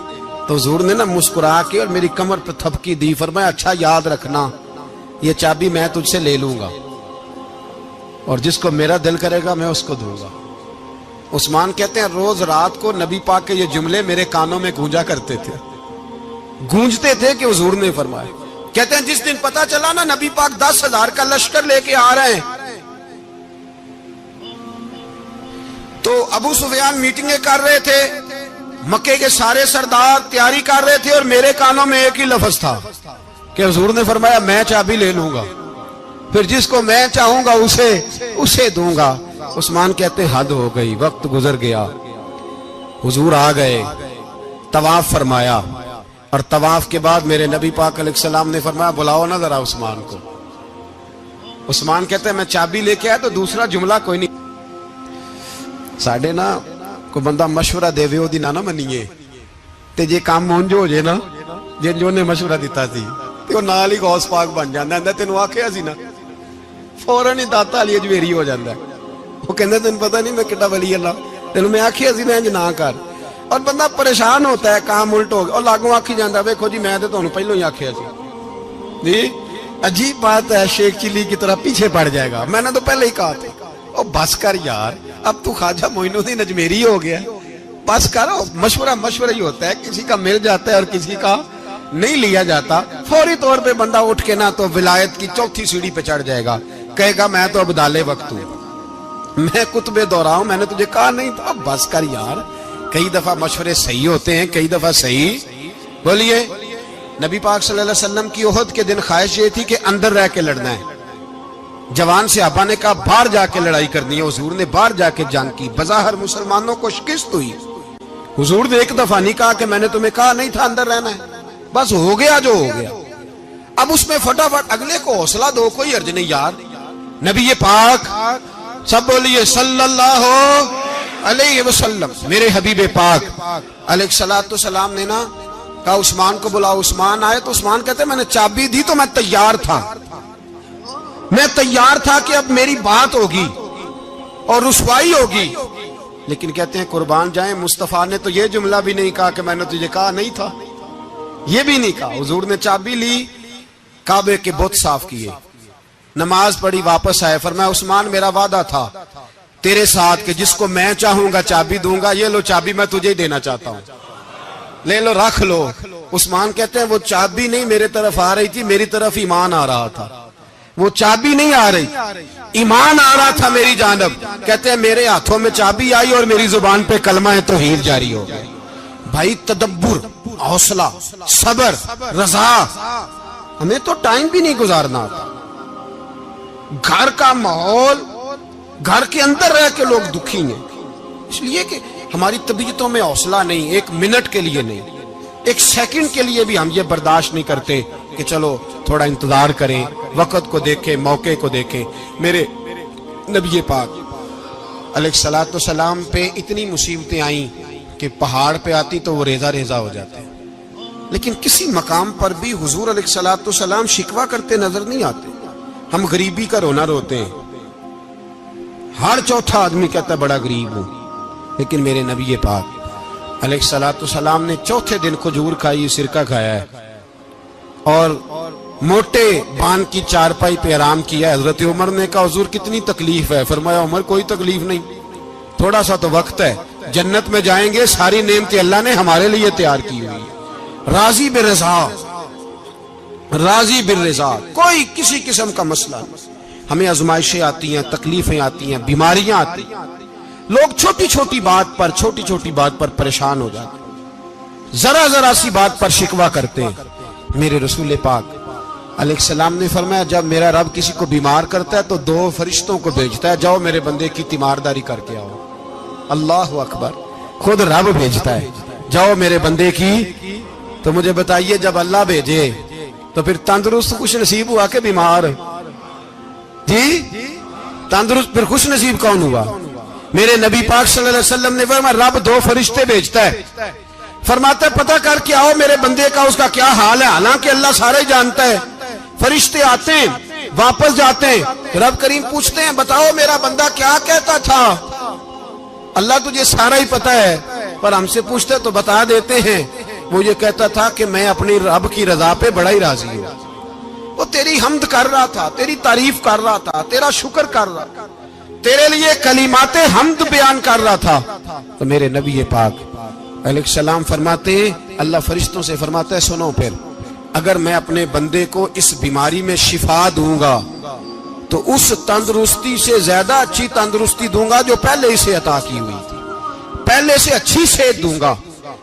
تو حضور نے نا مسکرا کے اور میری کمر پہ تھپکی دی, فرمایا اچھا یاد رکھنا یہ چابی میں تجھ سے لے لوں گا, اور جس کو میرا دل کرے گا میں اس کو دوں گا. عثمان کہتے ہیں روز رات کو نبی پاک کے یہ جملے میرے کانوں میں گونجا کرتے تھے, گونجتے تھے کہ حضور نے فرمایا. کہتے ہیں جس دن پتا چلا نا نبی پاک 10,000 کا لشکر لے کے آ رہے ہیں, تو ابو سفیان میٹنگیں کر رہے تھے, مکے کے سارے سردار تیاری کر رہے تھے, اور میرے کانوں میں ایک ہی لفظ تھا کہ حضور نے فرمایا میں چابی لے لوں گا, پھر جس کو میں چاہوں گا اسے دوں گا. عثمان کہتے حد ہو گئی, وقت گزر گیا, حضور آ گئے, طواف فرمایا, اور طواف کے بعد میرے نبی پاک علیہ السلام نے فرمایا بلاؤ نا ذرا عثمان کو. عثمان کہتے ہیں میں چابی لے کے آیا تو دوسرا جملہ کوئی نہیں. ساڑھے نا کوئی بندہ مشورہ دے وے دی نہ منیے, تے جے کام مونجو ہو جے نا, جن جو نے مشورہ دیتا سی تے وہ نال ہی غوث پاک بن جاندا ہے. تینوں آکھیا سی نا فوراً ہی داتا علی اجویری ہو جاندا ہے. وہ کہندا تینوں پتہ نہیں میں کڈا ولی اللہ, تینوں میں آکھیا سی نا انج نہ کر, اور بندہ پریشان ہوتا ہے کام الٹ ہو گیا, اور لاگوں آکھی جاندا ویکھو جی میں تے تانوں پہلوں ہی آکھیا سی. جی عجیب بات ہے, شیخ چلی کی طرح پیچھے پڑ جائے گا, میں نے تو پہلے ہی کہا تھا. او بس کر یار, اب تو خواجہ معین الدین اجمیری ہو گیا, بس کر. مشورہ ہی ہوتا ہے, کسی کا مل جاتا ہے اور کسی کا نہیں لیا جاتا. فوری طور پہ بندہ اٹھ کے نہ تو ولایت کی 4تھی سیڑھی پہ چڑھ جائے گا, کہے گا میں تو ابدال وقت ہوں, میں کتب دورہ ہوں, میں نے تجھے کہا نہیں تھا. بس کر یار, کئی دفعہ مشورے صحیح ہوتے ہیں, کئی دفعہ صحیح. بولیے نبی پاک صلی اللہ علیہ وسلم کی احد کے دن خواہش یہ تھی کہ اندر رہ کے لڑنا ہے. جوان صحابہ نے کہا باہر جا کے لڑائی کرنی ہے, حضور نے باہر جا کے جنگ کی. بظاہر مسلمانوں کو شکست ہوئی, حضور نے ایک دفعہ نہیں کہا کہ میں نے تمہیں کہا نہیں تھا اندر رہنا ہے, بس ہو گیا جو ہو گیا. اب اس میں فٹافٹ اگلے کو حوصلہ دو، کوئی عرض نہیں یار، نبی پاک سب بولیے صلی اللہ علیہ وسلم، میرے حبیب پاک علیہ الصلوۃ والسلام نے نا کہا عثمان کو بلاؤ. عثمان آئے تو عثمان کہتے ہیں میں نے چابی دی تو میں تیار تھا، میں تیار تھا کہ اب میری بات ہوگی اور رسوائی ہوگی. لیکن کہتے ہیں قربان جائیں مصطفیٰ نے تو یہ جملہ بھی نہیں کہا کہ میں نے تجھے کہا نہیں تھا، یہ بھی نہیں کہا. حضور نے چابی لی، کعبے کے بت صاف کیے، نماز پڑھی، واپس آئے. فرمایا عثمان میرا وعدہ تھا تیرے ساتھ کہ جس کو میں چاہوں گا چابی دوں گا، یہ لو چابی میں تجھے ہی دینا چاہتا ہوں، لے لو رکھ لو. عثمان کہتے ہیں وہ چابی نہیں میرے طرف آ رہی تھی، میری طرف ایمان آ رہا تھا. وہ چابی نہیں آ رہی، ایمان آ رہا تھا میری جانب. کہتے ہیں میرے ہاتھوں میں چابی آئی اور میری زبان پہ کلمہ توحید جاری ہو گیا. بھائی تدبر، حوصلہ، صبر، رضا. ہمیں تو ٹائم بھی نہیں گزارنا آتا. گھر کا ماحول، گھر کے اندر رہ کے لوگ دکھی ہیں، اس لیے کہ ہماری طبیعتوں میں حوصلہ نہیں، ایک منٹ کے لیے نہیں، ایک سیکنڈ کے لیے بھی ہم یہ برداشت نہیں کرتے کہ چلو تھوڑا انتظار کریں، وقت کو دیکھیں، موقع کو دیکھیں. میرے نبی پاک علیہ الصلوۃ والسلام پہ اتنی مصیبتیں آئیں کہ پہاڑ پہ آتی تو وہ ریزہ ریزہ ہو جاتے ہیں، لیکن کسی مقام پر بھی حضور علیہ الصلوۃ والسلام شکوہ کرتے نظر نہیں آتے. ہم غریبی کا رونا روتے ہیں، ہر چوتھا آدمی کہتا ہے بڑا غریب ہوں، لیکن میرے نبی پاک علیہ الصلوۃ والسلام نے چوتھے دن کھجور کھائی، سرکہ کھایا ہے اور موٹے بان کی چارپائی پہ آرام کیا. حضرت عمر نے کہا حضور کتنی تکلیف ہے؟ فرمایا عمر کوئی تکلیف نہیں، تھوڑا سا تو وقت ہے، جنت میں جائیں گے، ساری نعمتیں اللہ نے ہمارے لیے تیار کی ہوئی ہے. راضی بالرضا، راضی بالرضا، کوئی کسی قسم کا مسئلہ نہیں. ہمیں آزمائشیں آتی ہیں، تکلیفیں آتی ہیں، بیماریاں آتی ہیں، لوگ چھوٹی چھوٹی بات پر پریشان ہو جاتے ہیں، ذرا ذرا سی بات پر شکوہ کرتے ہیں. میرے رسول پاک علیہ السلام نے فرمایا جب میرا رب کسی کو بیمار کرتا ہے تو 2 فرشتوں کو بھیجتا ہے، جاؤ میرے بندے کی تیمارداری کر کے آؤ. اللہ اکبر، خود رب بھیجتا ہے، جاؤ میرے بندے کی. تو مجھے بتائیے جب اللہ بھیجے تو پھر تندرست خوش نصیب ہوا کہ بیمار؟ جی تندرست پھر خوش نصیب کون ہوا؟ میرے نبی پاک صلی اللہ علیہ وسلم نے فرمایا رب 2 فرشتے بھیجتا ہے، فرماتا ہے پتہ کر کے آؤ میرے بندے کا اس کا کیا حال ہے، حالانکہ اللہ سارا ہی جانتا ہے. فرشتے آتے ہیں، واپس جاتے ہیں، رب کریم پوچھتے ہیں بتاؤ میرا بندہ کیا کہتا تھا؟ اللہ تجھے سارا ہی پتہ ہے، پر ہم سے پوچھتے تو بتا دیتے ہیں. وہ یہ کہتا تھا کہ میں اپنی رب کی رضا پہ بڑا ہی راضی ہوں. وہ تیری حمد کر رہا تھا، تیری تعریف کر رہا تھا، تیرا شکر کر رہا تھا، تیرے لیے کلمات حمد بیان کر رہا تھا. تو میرے نبی پاک علیہ السلام فرماتے ہیں، اللہ فرشتوں سے فرماتا ہے سنو پھر اگر میں اپنے بندے کو اس بیماری میں شفا دوں گا تو اس تندرستی سے زیادہ اچھی تندرستی دوں گا جو پہلے اسے عطا کی ہوئی تھی، پہلے سے اچھی صحت دوں گا.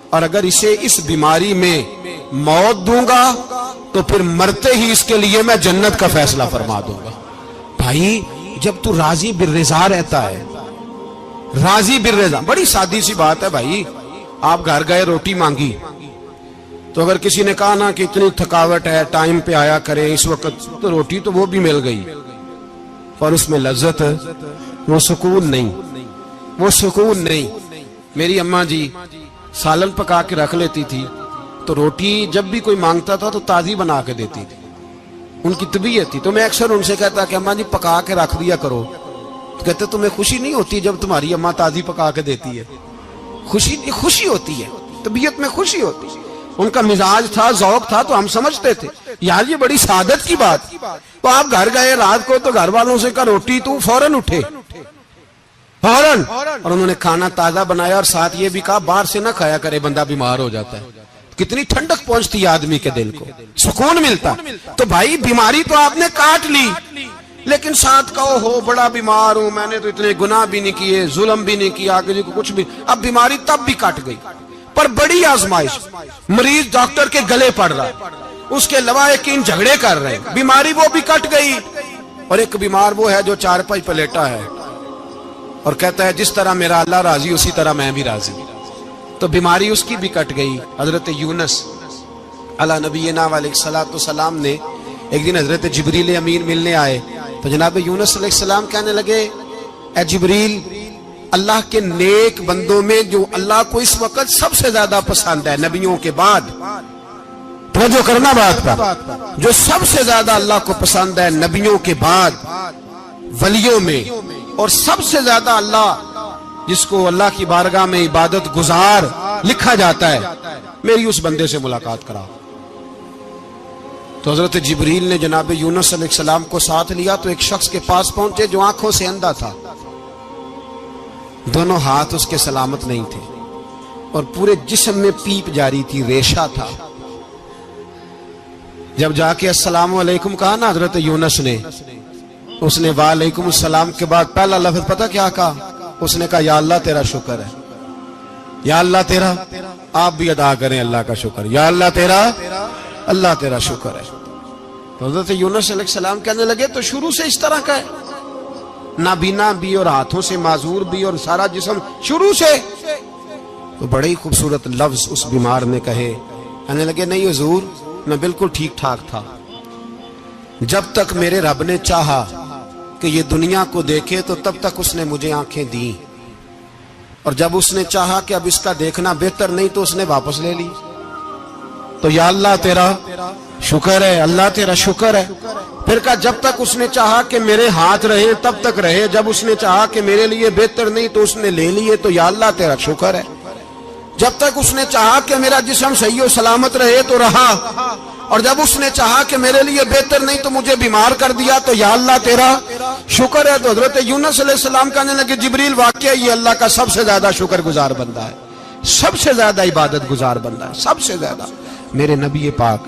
اور اگر اسے اس بیماری میں موت دوں گا تو پھر مرتے ہی اس کے لیے میں جنت کا فیصلہ فرما دوں گا. بھائی جب تو راضی بالرضا رہتا ہے، راضی بالرضا، بڑی سادی سی بات ہے بھائی. آپ گھر گئے روٹی مانگی تو اگر کسی نے کہا نا کہ اتنی تھکاوٹ ہے ٹائم پہ آیا کریں اس وقت، تو روٹی تو وہ بھی مل گئی اور اس میں لذت، وہ سکون نہیں، وہ سکون نہیں. میری اماں جی سالن پکا کے رکھ لیتی تھی تو روٹی جب بھی کوئی مانگتا تھا تو تازی بنا کے دیتی تھی، ان کی طبیعت تھی. تو میں اکثر ان سے کہتا کہ اماں جی پکا کے رکھ دیا کرو. تو کہتے تمہیں خوشی نہیں ہوتی جب تمہاری اماں تازی پکا کے دیتی ہے؟ خوشی ہوتی ہے، طبیعت میں خوشی ہوتی ہے. ان کا مزاج تھا، ذوق تھا، تو ہم سمجھتے تھے یار یہ بڑی سعادت کی بات. تو آپ گھر گئے رات کو تو گھر والوں سے کہا روٹی، تو فوراً اٹھے، فوراً، اور انہوں نے کھانا تازہ بنایا اور ساتھ یہ بھی کہا باہر سے نہ کھایا کرے بندہ بیمار ہو جاتا ہے. کتنی ٹھنڈک پہنچتی ہے آدمی کے دل کو، سکون ملتا. تو بھائی بیماری تو آپ نے کاٹ لی، لیکن ساتھ کہو ہو بڑا بیمار ہوں، میں نے تو اتنے گناہ بھی نہیں کیے، ظلم بھی نہیں کیا، کسی کو کچھ بھی. اب بیماری تب بھی کٹ گئی، پر بڑی آزمائش، مریض ڈاکٹر کے گلے پڑ رہا ہے، اس کے لواحقین جھگڑے کر رہے ہیں، بیماری وہ بھی کٹ گئی. اور ایک بیمار وہ ہے جو چارپائی پہ لیٹا ہے اور کہتا ہے جس طرح میرا اللہ راضی اسی طرح میں بھی راضی. تو بیماری اس کی بھی کٹ گئی. حضرت یونس علی نبینا علیہ الصلوۃ والسلام نے ایک دن حضرت جبریل امین ملنے آئے تو جناب یونس علیہ السلام کہنے لگے اے جبریل، اللہ کے نیک بندوں میں جو اللہ کو اس وقت سب سے زیادہ پسند ہے نبیوں کے بعد، توجہ کرنا بات پر، جو سب سے زیادہ اللہ کو پسند ہے نبیوں کے بعد ولیوں میں، اور سب سے زیادہ اللہ جس کو اللہ کی بارگاہ میں عبادت گزار لکھا جاتا ہے، میری اس بندے سے ملاقات کرا۔ تو حضرت جبریل نے جناب یونس علیہ السلام کو ساتھ لیا تو ایک شخص کے پاس پہنچے جو آنکھوں سے اندھا تھا، دونوں ہاتھ اس کے سلامت نہیں تھے اور پورے جسم میں پیپ جاری تھی، ریشہ تھا۔ جب جا کے السلام علیکم کہا نا حضرت یونس نے، اس نے وعلیکم السلام کے بعد پہلا لفظ پتہ کیا کہا؟ اس نے کہا یا اللہ تیرا شکر ہے، یا اللہ تیرا، آپ بھی ادا کریں اللہ کا شکر، یا اللہ تیرا، اللہ تیرا شکر ہے۔ تو حضرت یونس علیہ السلام کہنے لگے تو شروع سے اس طرح کا ہے، نابینا بھی اور ہاتھوں سے معذور بھی اور سارا جسم شروع سے؟ تو بڑے ہی خوبصورت لفظ اس بیمار نے کہے، کہنے لگے نہیں حضور، میں بالکل ٹھیک ٹھاک تھا، جب تک میرے رب نے چاہا کہ یہ دنیا کو دیکھے تو تب تک اس نے مجھے آنکھیں دیں، اور جب اس نے چاہا کہ اب اس کا دیکھنا بہتر نہیں تو اس نے واپس لے لی۔ تو یا اللہ تیرا شکر ہے، اللہ تیرا شکر ہے۔ پھر کہا جب تک اس نے چاہا کہ میرے ہاتھ رہے تب تک رہے، جب اس نے چاہا کہ میرے لیے بہتر نہیں تو اس نے لے لیے، تو یا اللہ تیرا شکر ہے۔ جب تک اس نے چاہا کہ میرا جسم صحیح و سلامت رہے تو رہا، اور جب اس نے چاہا کہ میرے لیے بہتر نہیں تو مجھے بیمار کر دیا، تو یا اللہ تیرا شکر ہے۔ تو حضرت یونس علیہ السلام کہنے لگے جبریل واقعہ یہ اللہ کا سب سے زیادہ شکر گزار بندہ ہے، سب سے زیادہ عبادت گزار بندہ ہے، سب سے زیادہ۔ میرے نبی پاک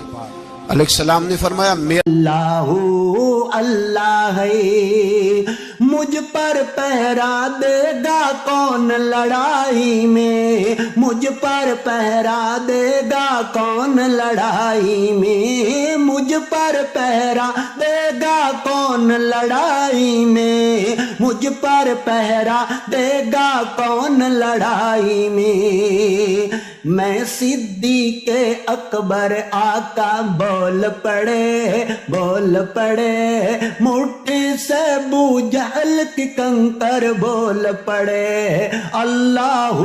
علیہ السلام نے فرمایا اللہ اللہ ہے، مجھ پر پہرا دے گا کون لڑائی میں، مجھ پر پہرا دے گا کون لڑائی میں، مجھ پر پہرا دے گا کون لڑائی میں، مجھ پر پہرا دے گا کون لڑائی میں۔ میں صدیق اکبر آقا بول پڑے، بول پڑے، مٹھی سے بو جہل کی کنکر بول پڑے، اللہ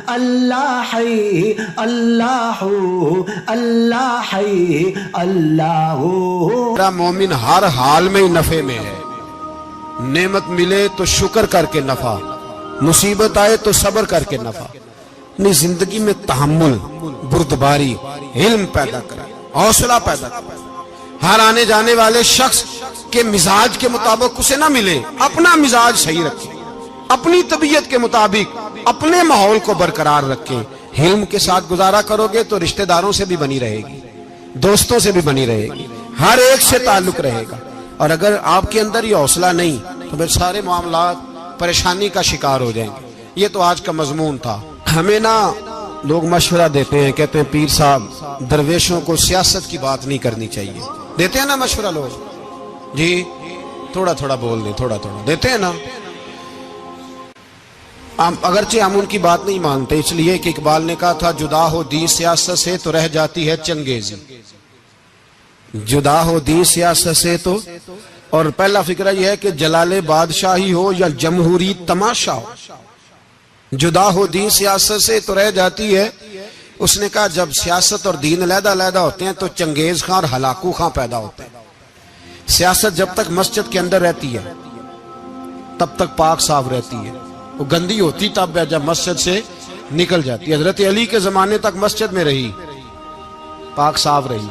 اللہ ہے، اللہ اللہ ہے، اللہ۔ میرا مومن ہر حال میں نفع میں ہے، نعمت ملے تو شکر کر کے نفع، مصیبت آئے تو صبر کر کے نفع، اپنی زندگی میں تحمل، بردباری، علم پیدا کرے، حوصلہ پیدا کرے۔ ہر آنے جانے والے شخص کے مزاج کے مطابق اسے نہ ملے، اپنا مزاج صحیح رکھے، اپنی طبیعت کے مطابق اپنے ماحول کو برقرار رکھے۔ علم کے ساتھ گزارا کرو گے تو رشتہ داروں سے بھی بنی رہے گی، دوستوں سے بھی بنی رہے گی، ہر ایک سے تعلق رہے گا۔ اور اگر آپ کے اندر یہ حوصلہ نہیں تو پھر سارے معاملات پریشانی کا شکار ہو جائیں گے۔ یہ تو آج کا مضمون تھا۔ ہمیں نا لوگ مشورہ دیتے ہیں، کہتے ہیں پیر صاحب درویشوں کو سیاست کی بات نہیں کرنی چاہیے، دیتے ہیں نا مشورہ لوگ، جی تھوڑا تھوڑا بول دیں، تھوڑا تھوڑا دیتے ہیں نا۔ اگرچہ ہم ان کی بات نہیں مانتے، اس لیے کہ اقبال نے کہا تھا جدا ہو دین سیاست سے تو رہ جاتی ہے چنگیزی، جدا ہو دین سیاست سے تو۔ اور پہلا فکرہ یہ ہے کہ جلال بادشاہی ہو یا جمہوری تماشا ہو، جدا ہو دین سیاست سے تو رہ جاتی ہے۔ اس نے کہا جب سیاست اور دین علیحدہ علیحدہ ہوتے ہیں تو چنگیز خان اور ہلاکو خان پیدا ہوتے ہیں۔ سیاست جب تک مسجد کے اندر رہتی ہے تب تک پاک صاف رہتی ہے، وہ گندی ہوتی تب ہے جب مسجد سے نکل جاتی ہے۔ حضرت علی کے زمانے تک مسجد میں رہی، پاک صاف رہی،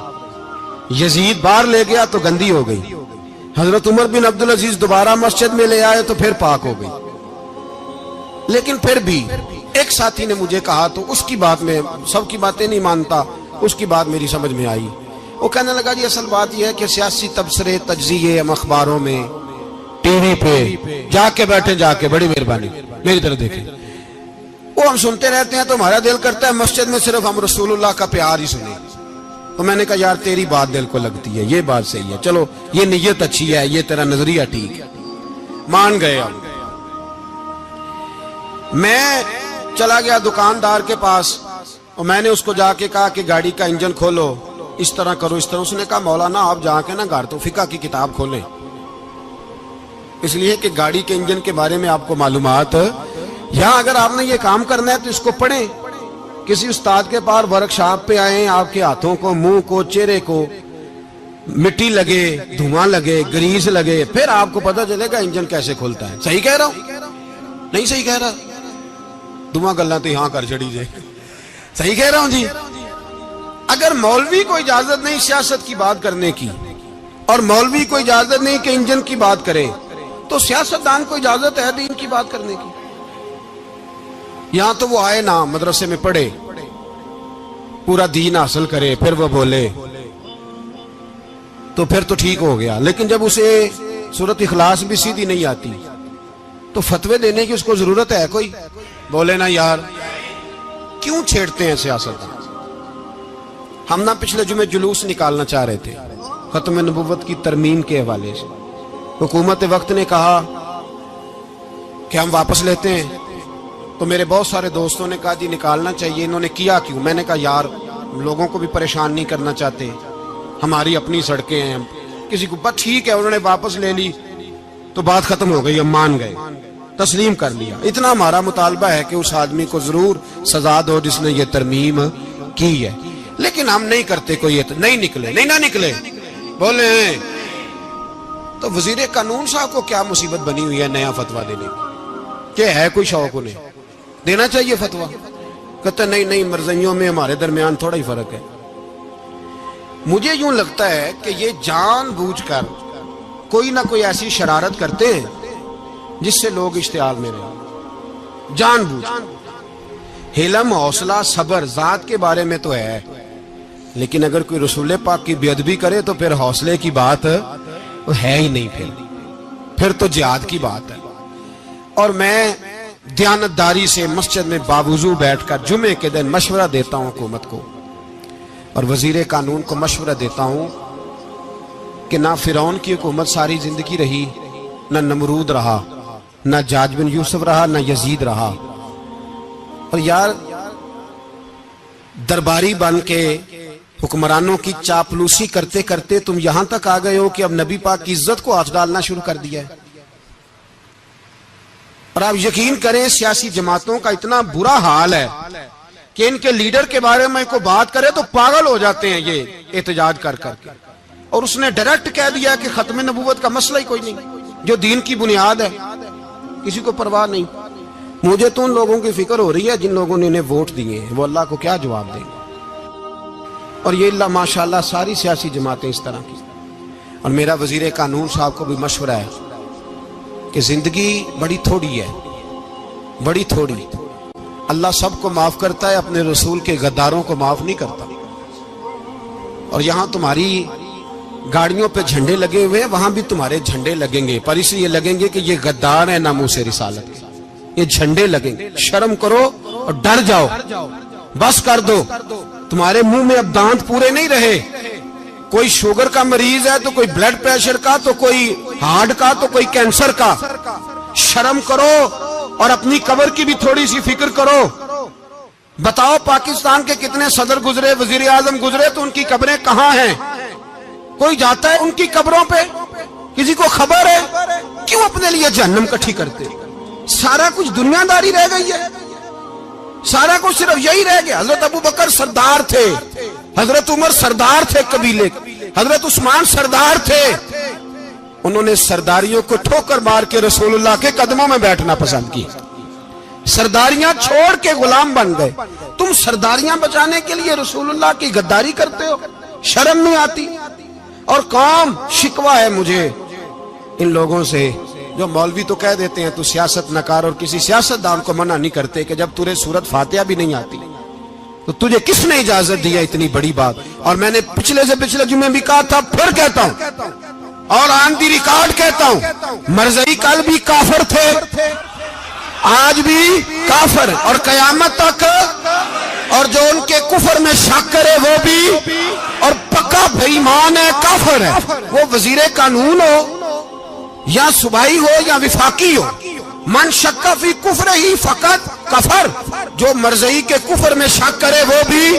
یزید باہر لے گیا تو گندی ہو گئی، حضرت عمر بن عبدالعزیز دوبارہ مسجد میں لے آئے تو پھر پاک ہو گئی۔ لیکن پھر بھی ایک ساتھی نے مجھے کہا تو اس کی بات میں، سب کی باتیں نہیں مانتا، اس کی بات میری سمجھ میں آئی۔ وہ کہنے لگا جی اصل بات یہ ہے کہ سیاسی تبصرے تجزیے ہم اخباروں میں ٹی وی پہ جا کے بیٹھے، جا کے بڑی مہربانی میری طرف دیکھیں، وہ ہم سنتے رہتے ہیں تو ہمارا دل کرتا ہے مسجد میں صرف ہم رسول اللہ کا پیار ہی سنیں۔ تو میں نے کہا یار تیری بات دل کو لگتی ہے، یہ بات صحیح ہے، چلو یہ نیت اچھی ہے، یہ تیرا نظریہ ٹھیک ہے، مان گئے ہم۔ میں چلا گیا دکاندار کے پاس اور میں نے اس کو جا کے کہا کہ گاڑی کا انجن کھولو، اس طرح کرو اس طرح. اس نے کہا مولانا آپ جا کے نا گھر تو فقہ کی کتاب کھولیں, اس لیے کہ گاڑی کے انجن کے بارے میں آپ کو معلومات, یا اگر آپ نے یہ کام کرنا ہے تو اس کو پڑھیں. کسی استاد کے پاس ورک شاپ پہ آئیں, آپ کے ہاتھوں کو, منہ کو, چہرے کو مٹی لگے, دھواں لگے, گریس لگے, پھر آپ کو پتہ چلے گا انجن کیسے کھلتا ہے. صحیح کہہ رہا ہوں نہیں صحیح کہہ رہا؟ دھواں گلنا تو یہاں کر چڑی جائے. صحیح کہہ رہا ہوں جی. اگر مولوی کو اجازت نہیں سیاست کی بات کرنے کی, اور مولوی کو اجازت نہیں کہ انجن کی بات کرے, تو سیاستدان کو اجازت ہے دین کی بات کرنے کی. یہاں تو وہ آئے نا مدرسے میں پڑھے, پورا دین حاصل کرے, پھر وہ بولے تو پھر تو ٹھیک ہو گیا. لیکن جب اسے سورۃ اخلاص بھی سیدھی نہیں آتی تو فتوے دینے کی اس کو ضرورت ہے کوئی؟ بولے نا یار کیوں چھیڑتے ہیں سیاست؟ ہم نہ پچھلے جمعے جلوس نکالنا چاہ رہے تھے ختم نبوت کی ترمیم کے حوالے سے. حکومت وقت نے کہا کہ ہم واپس لیتے ہیں, تو میرے بہت سارے دوستوں نے کہا جی نکالنا چاہیے. انہوں نے کیا کیوں؟ میں نے کہا یار لوگوں کو بھی پریشان نہیں کرنا چاہتے, ہماری اپنی سڑکیں ہیں, کسی کو بس ٹھیک ہے. انہوں نے واپس لے لی تو بات ختم ہو گئی, ہم مان گئے, تسلیم کر لیا. اتنا ہمارا مطالبہ ہے کہ اس آدمی کو ضرور سزا دو جس نے یہ ترمیم کی ہے. لیکن ہم نہیں کرتے, کوئی نہیں نکلے, نہیں نہ نکلے بولے. تو وزیر قانون صاحب کو کیا مصیبت بنی ہوئی ہے نیا فتویٰ دینے کی؟ کہ ہے کوئی شوق انہیں دینا چاہیے فتویٰ؟ کہتے نہیں مرضیوں میں ہمارے درمیان تھوڑا ہی فرق ہے. مجھے یوں لگتا ہے کہ یہ جان بوجھ کر کوئی نہ کوئی ایسی شرارت کرتے ہیں جس سے لوگ اشتعال میں رہیں. جان بوجھ. حلم, حوصلہ, صبر ذات کے بارے میں تو ہے, لیکن اگر کوئی رسول پاک کی بے ادبی کرے تو پھر حوصلے کی بات وہ ہے ہی نہیں, پھر تو جہاد کی بات ہے. اور میں دیانتداری سے مسجد میں باوضو بیٹھ کر جمعے کے دن مشورہ دیتا ہوں حکومت کو, اور وزیر قانون کو مشورہ دیتا ہوں کہ نہ فرعون کی حکومت ساری زندگی رہی, نہ نمرود رہا, نہ جاج بن یوسف رہا, نہ یزید رہا. اور یار درباری بن کے حکمرانوں کی چاپلوسی کرتے کرتے تم یہاں تک آ گئے ہو کہ اب نبی پاک کی عزت کو ہاتھ ڈالنا شروع کر دیا ہے. اور آپ یقین کریں سیاسی جماعتوں کا اتنا برا حال ہے کہ ان کے لیڈر کے بارے میں کوئی بات کرے تو پاگل ہو جاتے ہیں یہ احتجاج کر کر کے. اور اس نے ڈائریکٹ کہہ دیا کہ ختم نبوت کا مسئلہ ہی کوئی نہیں, جو دین کی بنیاد ہے, کسی کو پرواہ نہیں. مجھے تو ان لوگوں کی فکر ہو رہی ہے جن لوگوں نے انہیں ووٹ دیے ہیں, وہ اللہ کو کیا جواب دیں. اور یہ اللہ ماشاءاللہ ساری سیاسی جماعتیں اس طرح کی. اور میرا وزیر قانون صاحب کو بھی مشورہ ہے کہ زندگی بڑی تھوڑی ہے, بڑی تھوڑی. اللہ سب کو معاف کرتا ہے, اپنے رسول کے غداروں کو معاف نہیں کرتا. اور یہاں تمہاری گاڑیوں پہ جھنڈے لگے ہوئے ہیں, وہاں بھی تمہارے جھنڈے لگیں گے, پر اس لیے لگیں گے کہ یہ غدار ہیں ناموس رسالت کے. یہ جھنڈے لگیں گے. شرم کرو اور ڈر جاؤ, بس کر دو. تمہارے منہ میں اب دانت پورے نہیں رہے. کوئی شوگر کا مریض ہے تو کوئی بلڈ پریشر کا, تو کوئی ہارٹ کا, تو کوئی کینسر کا. شرم کرو اور اپنی قبر کی بھی تھوڑی سی فکر کرو. بتاؤ پاکستان کے کتنے صدر گزرے, وزیر اعظم گزرے, تو ان کی قبریں کہاں ہیں؟ کوئی جاتا ہے ان کی قبروں پہ؟ کسی کو خبر ہے؟ کیوں اپنے لیے جہنم کٹھی کرتے؟ سارا کچھ دنیا داری رہ گئی ہے, سارا کچھ صرف یہی رہ گیا. حضرت ابو بکر سردار تھے, حضرت عمر سردار تھے قبیلے, حضرت عثمان سردار تھے. انہوں نے سرداریوں کو ٹھوکر مار کے رسول اللہ کے قدموں میں بیٹھنا پسند کی. سرداریاں چھوڑ کے غلام بن گئے. تم سرداریاں بچانے کے لیے رسول اللہ کی غداری کرتے ہو, شرم نہیں آتی؟ اور قوم شکوہ ہے مجھے ان لوگوں سے جو مولوی تو کہہ دیتے ہیں تو سیاست نہ کر, اور کسی سیاستدان کو منع نہیں کرتے کہ جب تجھے سورت فاتحہ بھی نہیں آتی تو تجھے کس نے اجازت دیا اتنی بڑی بات. اور میں نے پچھلے سے پچھلے جمعے بھی کہا تھا, پھر کہتا ہوں اور آن دی ریکارڈ کہتا ہوں, مرزائی کل بھی کافر تھے, آج بھی کافر, اور قیامت تک. اور جو ان کے کفر میں شک کرے وہ بھی, اور پکا بے ایمان ہے, کافر ہے. وہ وزیر قانون ہو یا صوبائی ہو یا وفاقی ہو, من شک فی کفر ہی فقط کفر. جو مرزائی کے کفر میں شک کرے وہ بھی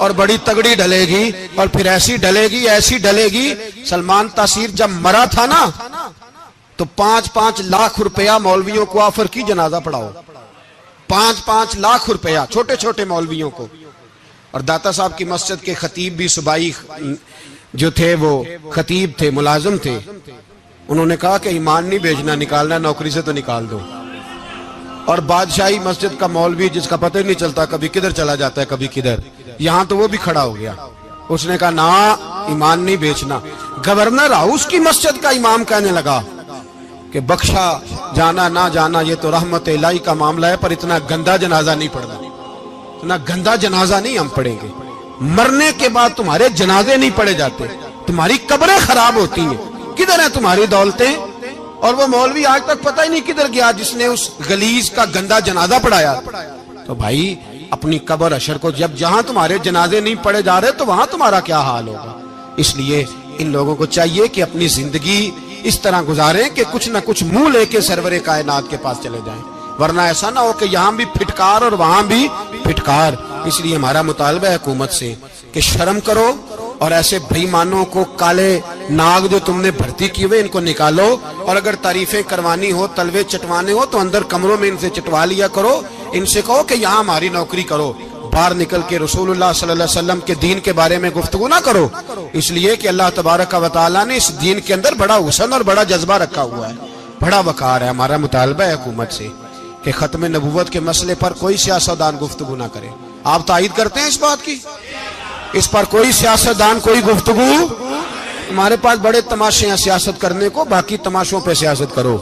اور بڑی تگڑی ڈلے گی، اور پھر ایسی ڈلے گی. سلمان تاثیر جب مرا تھا نا تو 5-5 لاکھ روپیہ مولویوں کو آفر کی جنازہ پڑھاؤ. 5-5 لاکھ روپیہ چھوٹے چھوٹے مولویوں کو. اور داتا صاحب کی مسجد کے خطیب بھی صوبائی جو تھے وہ خطیب تھے، ملازم تھے. انہوں نے کہا کہ ایمان نہیں بیچنا، نکالنا نوکری سے تو نکال دو. اور بادشاہی مسجد کا مولوی جس کا پتہ ہی نہیں چلتا کبھی کدھر چلا جاتا ہے کبھی کدھر، یہاں تو وہ بھی کھڑا ہو گیا. اس نے کہا نا ایمان نہیں بیچنا. گورنر ہاؤس کی مسجد کا امام کہنے لگا کہ بخشا جانا نہ جانا یہ تو رحمت الہی کا معاملہ ہے، پر اتنا گندا جنازہ نہیں پڑھنا، اتنا گندا جنازہ نہیں ہم پڑھیں گے. مرنے کے بعد تمہارے جنازے نہیں پڑھے جاتے، تمہاری قبریں خراب ہوتی ہیں. کدھر ہیں تمہاری دولتیں؟ اور وہ مولوی آج تک پتہ ہی نہیں کدھر گیا جس نے اس غلیظ کا گندا جنازہ پڑھایا. تو بھائی اپنی قبر حشر کو جب جہاں تمہارے جنازے نہیں پڑھے جا رہے تو وہاں تمہارا کیا حال ہوگا. اس لیے ان لوگوں کو چاہیے کہ اپنی زندگی اس طرح گزاریں کہ کچھ نہ کچھ منہ لے کے سرور کائنات کے پاس چلے جائیں، ورنہ ایسا نہ ہو کہ یہاں بھی پھٹکار اور وہاں بھی پھٹکار. اس لیے ہمارا مطالبہ ہے حکومت سے کہ شرم کرو اور ایسے بھائیمانوں کو، کالے ناگ جو تم نے بھرتی کی ہوئے ان کو نکالو. اور اگر تعریفیں کروانی ہو، تلوے چٹوانے ہو تو اندر کمروں میں ان سے چٹوا لیا کرو. ان سے کہو کہ یہاں ہماری نوکری کرو، باہر نکل کے رسول اللہ صلی اللہ علیہ وسلم کے دین کے بارے میں گفتگو نہ کرو. اس لیے کہ اللہ تبارک و تعالیٰ نے اس دین کے اندر بڑا حسن اور بڑا جذبہ رکھا ہوا ہے، بڑا وقار ہے. ہمارا مطالبہ ہے حکومت سے کہ ختم نبوت کے مسئلے پر کوئی سیاستدان گفتگو نہ کرے. آپ تائید کرتے ہیں اس بات کی؟ اس پر کوئی سیاستدان کوئی گفتگو؟ ہمارے پاس بڑے تماشے ہیں سیاست کرنے کو، باقی تماشوں پہ سیاست کرو.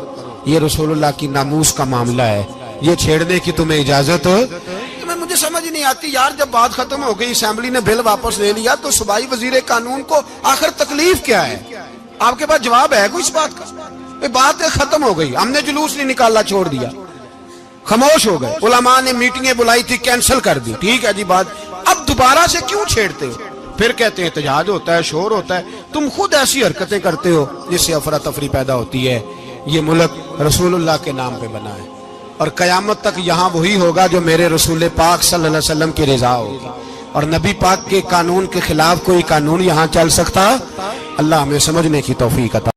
یہ رسول اللہ کی ناموس کا معاملہ ہے، یہ چھیڑنے کی تمہیں اجازت؟ مجھے سمجھ نہیں آتی یار، جب بات ختم ہو گئی، اسمبلی نے بل واپس لے لیا تو صوبائی وزیر قانون کو آخر تکلیف کیا ہے؟ آپ کے پاس جواب ہے کوئی اس بات کا؟ بات ختم ہو گئی، ہم نے جلوس نہیں نکالنا، چھوڑ دیا، خاموش ہو گئے. علماء نے میٹنگیں بلائی تھی، کینسل کر دی، ٹھیک ہے جی بات. اب دوبارہ سے کیوں چھیڑتے ہو؟ پھر کہتے ہیں احتجاج ہوتا ہے، شور ہوتا ہے. تم خود ایسی حرکتیں کرتے ہو جس سے افراتفری پیدا ہوتی ہے. یہ ملک رسول اللہ کے نام پہ بنا ہے اور قیامت تک یہاں وہی ہوگا جو میرے رسول پاک صلی اللہ علیہ وسلم کی رضا ہوگی. اور نبی پاک کے قانون کے خلاف کوئی قانون یہاں چل سکتا؟ اللہ ہمیں سمجھنے کی توفیق عطا